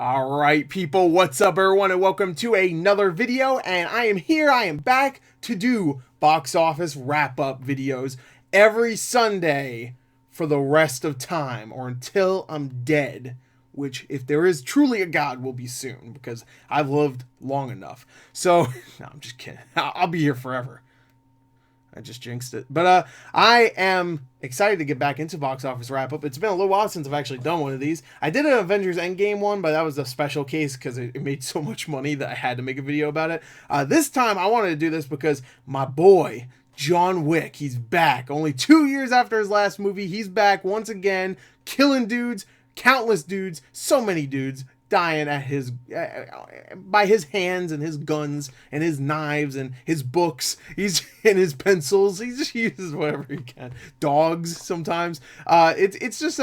Alright people, what's up everyone, and welcome to another video, and I am back to do box office wrap-up videos every Sunday for the rest of time, or until I'm dead, which, if there is truly a God, will be soon, because I've lived long enough. So, no, I'm just kidding. I'll be here forever. I just jinxed it. But I am excited to get back into box office wrap up. It's been a little while since I've actually done one of these. I did an Avengers Endgame one, but that was a special case because it made so much money that I had to make a video about it. This time I wanted to do this because my boy, John Wick, he's back. Only 2 years after his last movie, he's back once again, killing dudes, countless dudes, so many dudes dying at his by his hands and his guns and his knives and his books. He's and his pencils. He just uses whatever he can. Dogs sometimes. It's just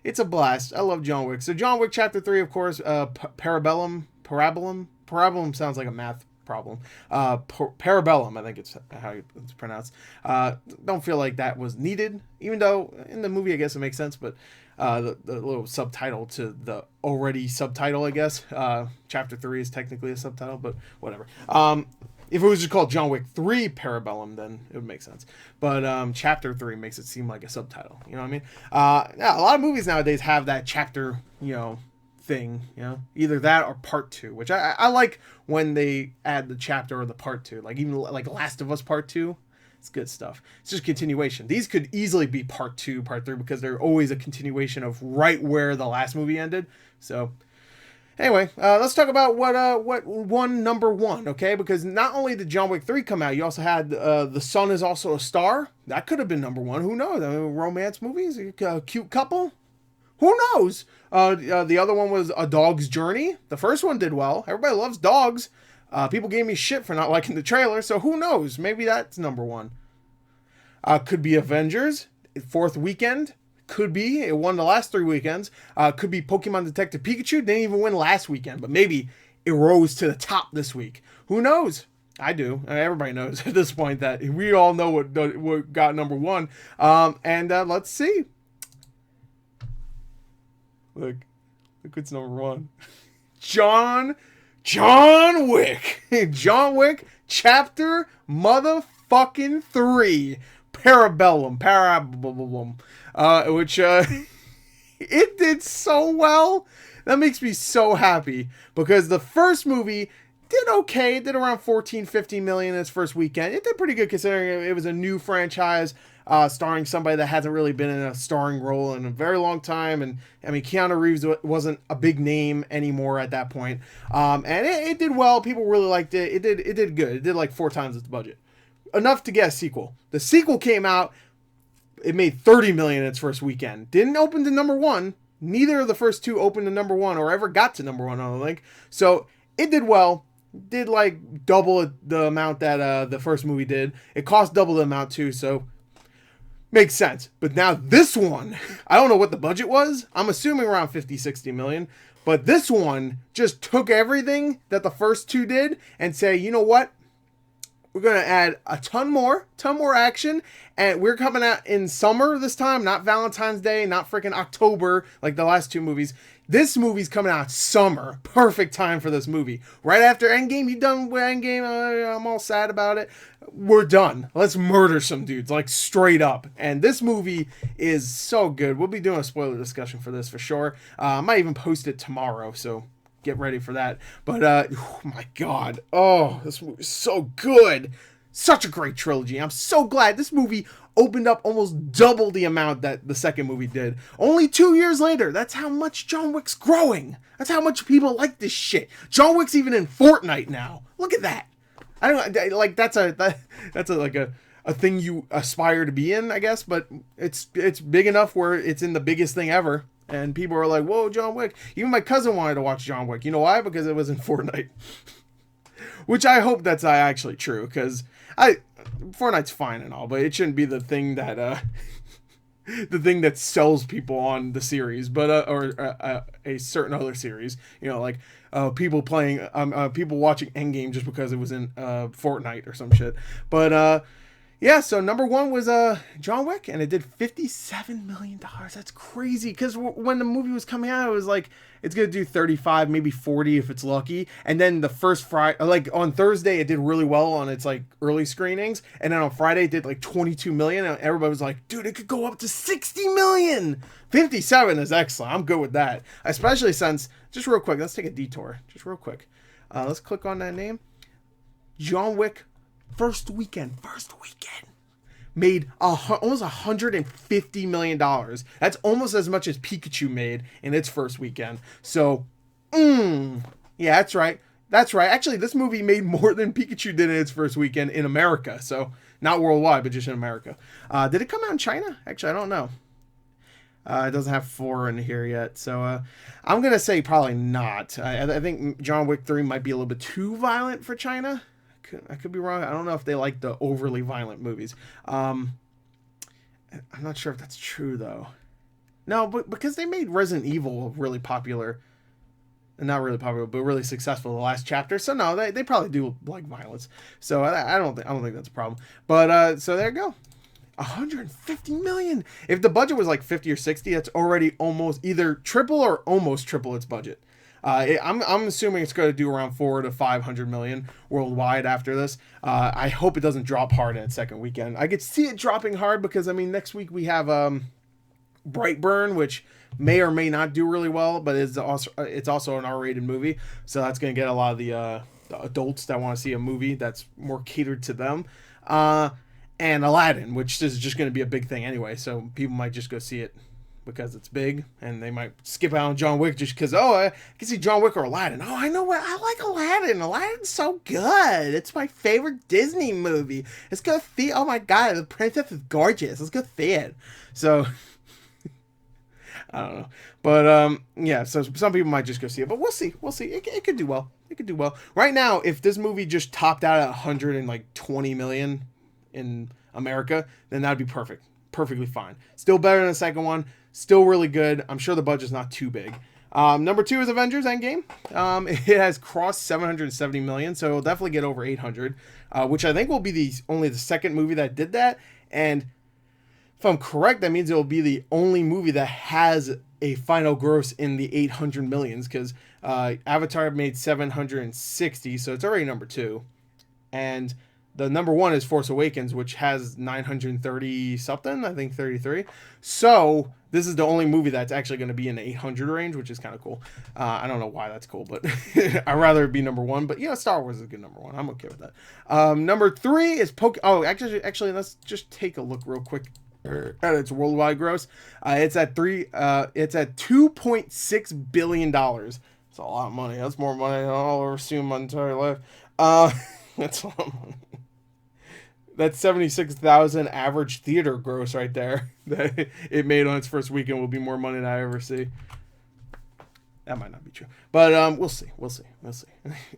it's a blast. I love John Wick. So John Wick Chapter 3, of course. Parabellum sounds like a math problem. Parabellum, I think it's how it's pronounced. Don't feel like that was needed, even though in the movie I guess it makes sense, but the little subtitle to the already subtitle, I guess. Chapter 3 is technically a subtitle, but whatever. If it was just called John Wick 3 Parabellum, then it would make sense. But Chapter 3 makes it seem like a subtitle. You know what I mean? Yeah, a lot of movies nowadays have that chapter, thing. Either that or Part 2, which I like when they add the chapter or the Part 2. Like even like Last of Us Part 2. It's good stuff. It's just continuation. These could easily be Part 2, Part 3, because they're always a continuation of right where the last movie ended. So, anyway, let's talk about what won number one, okay? Because not only did John Wick 3 come out, you also had The Sun Is Also a Star. That could have been number one. Who knows? I mean, romance movies, a cute couple. Who knows? The other one was A Dog's Journey. The first one did well. Everybody loves dogs. People gave me shit for not liking the trailer, so who knows? Maybe that's number one. Could be Avengers, fourth weekend. Could be. It won the last 3 weekends. Could be Pokemon Detective Pikachu. Didn't even win last weekend, but maybe it rose to the top this week. Who knows? I do. Everybody knows at this point that we all know what got number one. And let's see. Look what's number one. John Wick. John Wick Chapter motherfucking 3. Parabellum. Which it did so well. That makes me so happy because the first movie did okay. It did around 14-15 million in its first weekend. It did pretty good considering it was a new franchise starring somebody that hasn't really been in a starring role in a very long time. And I mean, Keanu Reeves wasn't a big name anymore at that point. And it did well. People really liked it. It did good. It did like 4 times its budget. Enough to get a sequel. The sequel came out. It made 30 million in its first weekend. Didn't open to number one. Neither of the first 2 opened to number one or ever got to number one on the link. So it did well. Did like double the amount that the first movie did. It cost double the amount too, so makes sense. But now this one, I don't know what the budget was. I'm assuming around 50-60 million. But this one just took everything that the first 2 did and say, you know what? We're going to add a ton more action, and we're coming out in summer this time, not Valentine's Day, not freaking October like the last 2 movies. This movie's coming out summer. Perfect time for this movie. Right after Endgame, you done with Endgame? I'm all sad about it. We're done. Let's murder some dudes, like straight up. And this movie is so good. We'll be doing a spoiler discussion for this for sure. I might even post it tomorrow, so get ready for that. But, oh my God. Oh, this movie is so good. Such a great trilogy. I'm so glad this movie opened up almost double the amount that the second movie did. Only 2 years later. That's how much John Wick's growing. That's how much people like this shit. John Wick's even in Fortnite now. Look at that. I don't like that's a thing you aspire to be in, I guess, but it's big enough where it's in the biggest thing ever. And people are like, whoa, John Wick. Even my cousin wanted to watch John Wick. You know why? Because it was in Fortnite. Which I hope that's actually true, because Fortnite's fine and all, but it shouldn't be the thing that the thing that sells people on the series, but a certain other series. Like people watching Endgame just because it was in Fortnite or some shit. But Yeah, so number one was John Wick, and it did $57 million. That's crazy, because when the movie was coming out, it was like it's gonna do 35, maybe 40 if it's lucky. And then the first Friday, like on Thursday, it did really well on its like early screenings, and then on Friday it did like 22 million, and everybody was like, "Dude, it could go up to 60 million." 57 is excellent. I'm good with that, especially since just real quick. Let's take a detour, just real quick. Let's click on that name, John Wick. First weekend made almost $150 million. That's almost as much as Pikachu made in its first weekend. So, yeah, that's right. Actually, this movie made more than Pikachu did in its first weekend in America. So, not worldwide, but just in America. Did it come out in China? Actually, I don't know. It doesn't have 4 in here yet. So, I'm going to say probably not. I think John Wick 3 might be a little bit too violent for China. I could be wrong. I don't know if they like the overly violent movies. I'm not sure if that's true, though. No, but because they made Resident Evil really popular. Not really popular, but really successful the last chapter. So no, they probably do like violence. So I don't think that's a problem. But so there you go. 150 million. If the budget was like 50 or 60, that's already almost either triple or almost triple its budget. I'm assuming it's going to do around 400 to 500 million worldwide after this. I hope it doesn't drop hard in its second weekend. I could see it dropping hard because, I mean, next week we have Brightburn, which may or may not do really well, but it's also an R-rated movie, so that's going to get a lot of the adults that want to see a movie that's more catered to them. And Aladdin, which is just going to be a big thing anyway, so people might just go see it because it's big, and they might skip out on John Wick just because, I can see John Wick or Aladdin. Oh, I know what, I like Aladdin. Aladdin's so good. It's my favorite Disney movie. Let's go see, oh my god, the princess is gorgeous. Let's go see it. So, I don't know. But, yeah, so some people might just go see it, but we'll see. It could do well. It could do well. Right now, if this movie just topped out at 120 million in America, then that'd be perfect. Perfectly fine. Still better than the second one. Still really good. I'm sure the budget's not too big. Number 2 is Avengers Endgame. It has crossed 770 million, so it'll definitely get over 800, which I think will be only the second movie that did that. And if I'm correct, that means it will be the only movie that has a final gross in the 800 millions, because Avatar made 760, so it's already number 2. And the number 1 is Force Awakens, which has 930 something, I think 33. So this is the only movie that's actually going to be in the 800 range, which is kind of cool. I don't know why that's cool, but I'd rather it be number 1. But yeah, Star Wars is a good number 1. I'm okay with that. Number 3 is actually, let's just take a look real quick at its worldwide gross. It's at 2.6 billion dollars. It's a lot of money. That's more money than I'll ever see in my entire life. That's a lot of money. That 76,000 average theater gross right there that it made on its first weekend will be more money than I ever see. That might not be true, but we'll see. But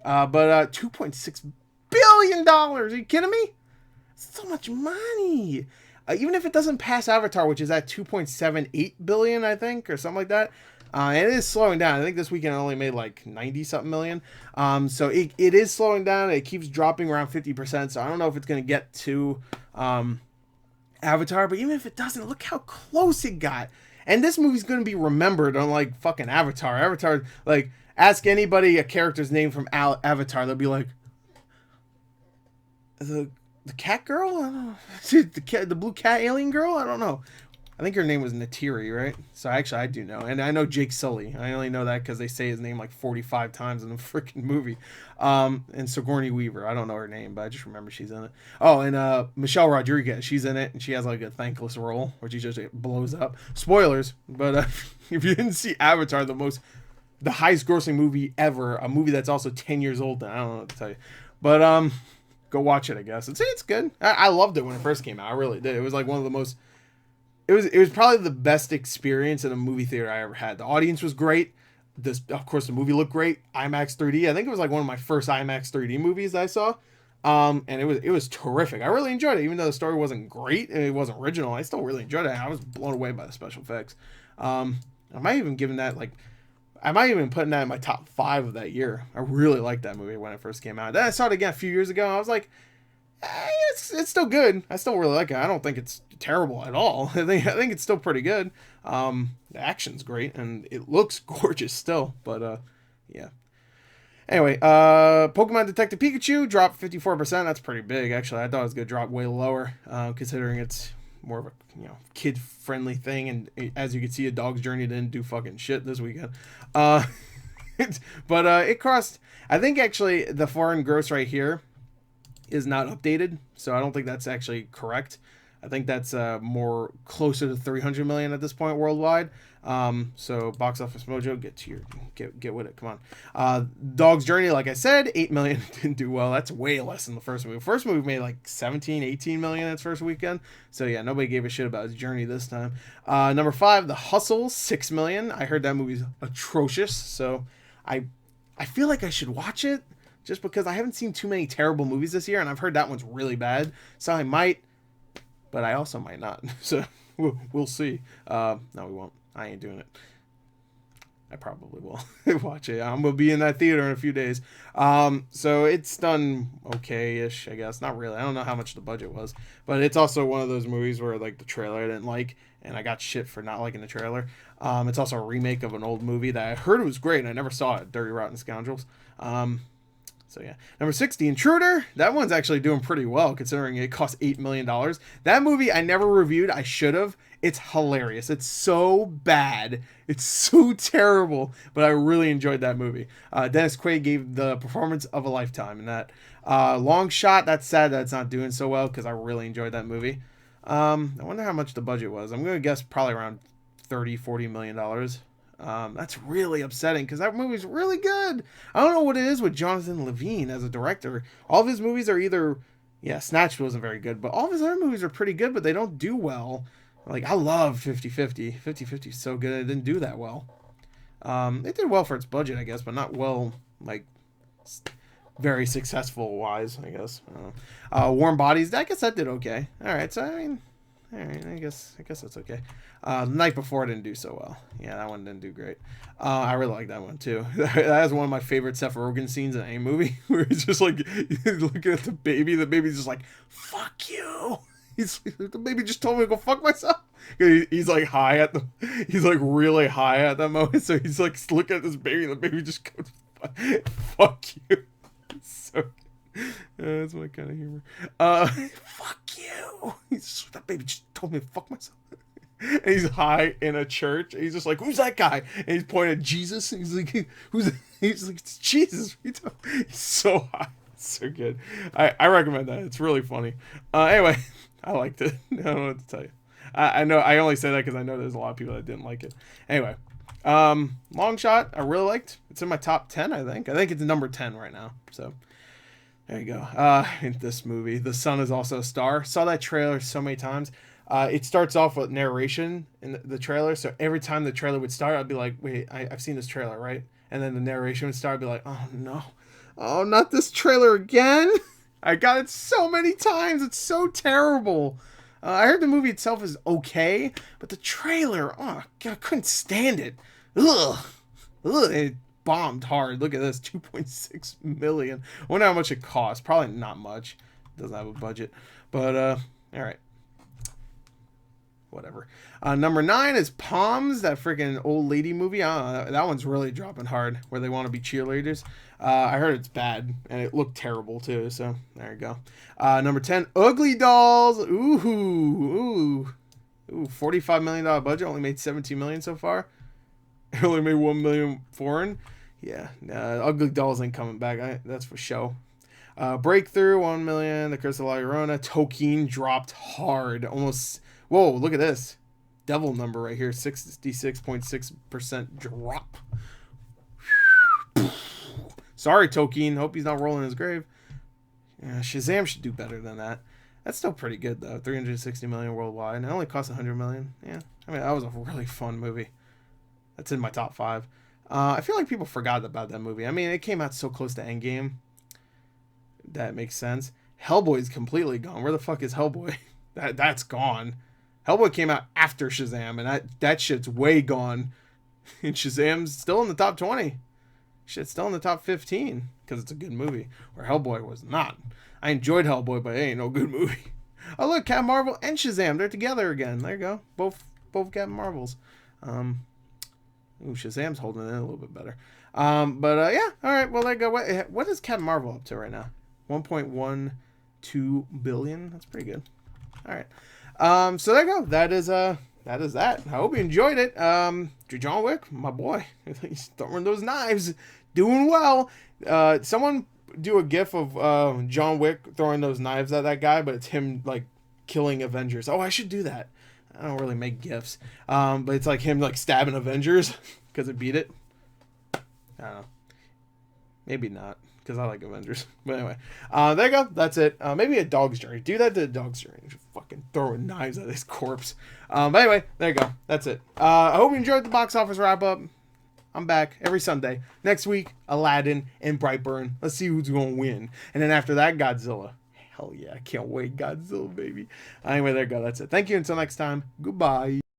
$2.6 billion. Are you kidding me? That's so much money. Even if it doesn't pass Avatar, which is at 2.78 billion, I think, or something like that. And it is slowing down. I think this weekend it only made like 90 something million. So it is slowing down. It keeps dropping around 50%. So I don't know if it's going to get to Avatar. But even if it doesn't, look how close it got. And this movie's going to be remembered unlike fucking Avatar. Avatar, like, ask anybody a character's name from Avatar. They'll be like, the cat girl? I don't know. The blue cat alien girl? I don't know. I think her name was Neytiri, right? So actually, I do know. And I know Jake Sully. I only know that because they say his name like 45 times in the freaking movie. And Sigourney Weaver. I don't know her name, but I just remember she's in it. Oh, and Michelle Rodriguez. She's in it, and she has like a thankless role where she just blows up. Spoilers, but if you didn't see Avatar, the highest grossing movie ever, a movie that's also 10 years old, I don't know what to tell you. But go watch it, I guess. It's good. I loved it when it first came out. I really did. It was like one of the most... It was probably the best experience in a movie theater I ever had. The audience was great. Of course, the movie looked great. IMAX 3D. I think it was like one of my first IMAX 3D movies I saw. And it was terrific. I really enjoyed it, even though the story wasn't great and it wasn't original. I still really enjoyed it. I was blown away by the special effects. I might even putting that in my top 5 of that year. I really liked that movie when it first came out. Then I saw it again a few years ago. And I was like, It's still good. I still really like it. I don't think it's terrible at all. I think it's still pretty good. The action's great and it looks gorgeous still. But yeah. Anyway, Pokemon Detective Pikachu dropped 54%. That's pretty big, actually. I thought it was gonna drop way lower, considering it's more of a kid friendly thing. And as you can see, A Dog's Journey didn't do fucking shit this weekend. Uh, but it crossed. I think actually the foreign gross right here is not updated, so I don't think that's actually correct. I think that's more closer to 300 million at this point worldwide. So Box Office Mojo, get with it. Come on. Dog's Journey, like I said, 8 million didn't do well. That's way less than the first movie. First movie made like 17, 18 million its first weekend. So yeah, nobody gave a shit about his journey this time. Number 5, The Hustle, 6 million. I heard that movie's atrocious, so I feel like I should watch it just because I haven't seen too many terrible movies this year, and I've heard that one's really bad. So I might, but I also might not. So we'll see. No, we won't. I ain't doing it. I probably will watch it. I'm gonna be in that theater in a few days. So it's done okay-ish, I guess. Not really. I don't know how much the budget was, but it's also one of those movies where like the trailer I didn't like, and I got shit for not liking the trailer. It's also a remake of an old movie that I heard was great, and I never saw it. Dirty Rotten Scoundrels. So yeah, number 6, The Intruder. That one's actually doing pretty well considering it cost $8 million. That movie I never reviewed. I should have. It's hilarious. It's so bad. It's so terrible, but I really enjoyed that movie. Dennis Quaid gave the performance of a lifetime in that. Long Shot. That's sad that it's not doing so well because I really enjoyed that movie. I wonder how much the budget was. I'm going to guess probably around $30-40 million. That's really upsetting because that movie's really good. I don't know what it is with Jonathan Levine as a director. All of his movies are either, Snatched wasn't very good, but all of his other movies are pretty good, but they don't do well. Like, I love 50-50. 50-50 is so good, it didn't do that well. It did well for its budget, I guess, but not well, like, very successful wise, I guess. Warm Bodies, I guess that did okay. Alright, so I mean, alright, I guess that's okay. The Night Before didn't do so well. Yeah, that one didn't do great. I really like that one too. That is one of my favorite Seth Rogen scenes in any movie, where he's just like looking at the baby. The baby's just like, "Fuck you." The baby just told me to go fuck myself. He's like high at he's like really high at that moment. So he's like looking at this baby, and the baby just goes, "Fuck you." So that's my kind of humor. Fuck you. That baby just told me to fuck myself. And he's high in a church. And he's just like, "Who's that guy?" And he's pointing at Jesus. And he's like, "Who's?" He's like, "It's Jesus." He's so high. It's so good. I recommend that. It's really funny. Anyway, I liked it. I don't know what to tell you. I know I only say that because I know there's a lot of people that didn't like it. Anyway, Long Shot I really liked. It's in my top 10. I think it's number 10 right now. So there you go. In this movie, the sun is also a star. Saw that trailer so many times. It starts off with narration in the trailer, so every time the trailer would start, I'd be like, "Wait, I've seen this trailer, right?" And then the narration would start, I'd be like, "Oh no, oh not this trailer again!" I got it so many times. It's so terrible. I heard the movie itself is okay, but the trailer, oh God, I couldn't stand it. Ugh, it bombed hard. Look at this, 2.6 million. I wonder how much it cost. Probably not much. It doesn't have a budget, but all right. Whatever. Number 9 is Palms, that freaking old lady movie. That one's really dropping hard, where they want to be cheerleaders. I heard it's bad, and it looked terrible too. So there you go. Number 10, Ugly Dolls. Ooh, $45 million budget, only made 17 million so far. It only made 1 million foreign. Yeah, Ugly Dolls ain't coming back. That's for show. Breakthrough, 1 million. The Curse of La Llorona. Tolkien dropped hard, almost. Whoa, look at this. Devil number right here. 66.6% drop. Sorry, Tolkien. Hope he's not rolling in his grave. Yeah, Shazam should do better than that. That's still pretty good, though. 360 million worldwide. And it only cost 100 million. Yeah. I mean, that was a really fun movie. That's in my top 5. I feel like people forgot about that movie. I mean, it came out so close to Endgame. That makes sense. Hellboy's completely gone. Where the fuck is Hellboy? That's gone. Hellboy came out after Shazam, and that shit's way gone. And Shazam's still in the top 20. Shit, still in the top 15 because it's a good movie. Where Hellboy was not. I enjoyed Hellboy, but it ain't no good movie. Oh look, Captain Marvel and Shazam, they're together again. There you go, both Captain Marvels. Shazam's holding it in a little bit better. Yeah, all right. Well, there you go. What is Captain Marvel up to right now? 1.12 billion. That's pretty good. All right. So there you go. That is that. I hope you enjoyed it. John Wick, my boy, he's throwing those knives, doing well. Someone do a gif of John Wick throwing those knives at that guy, but it's him like killing Avengers. Oh, I should do that. I don't really make gifs, but it's like him like stabbing Avengers because it beat it. I don't know. Maybe not, because I like Avengers. But anyway, there you go. That's it. Maybe a Dog's Journey. Do that to a Dog's Journey. Just fucking throwing knives at his corpse. But anyway, there you go. That's it. I hope you enjoyed the box office wrap up. I'm back every Sunday. Next week, Aladdin and Brightburn. Let's see who's going to win. And then after that, Godzilla. Hell yeah. I can't wait. Godzilla, baby. Anyway, there you go. That's it. Thank you. Until next time. Goodbye.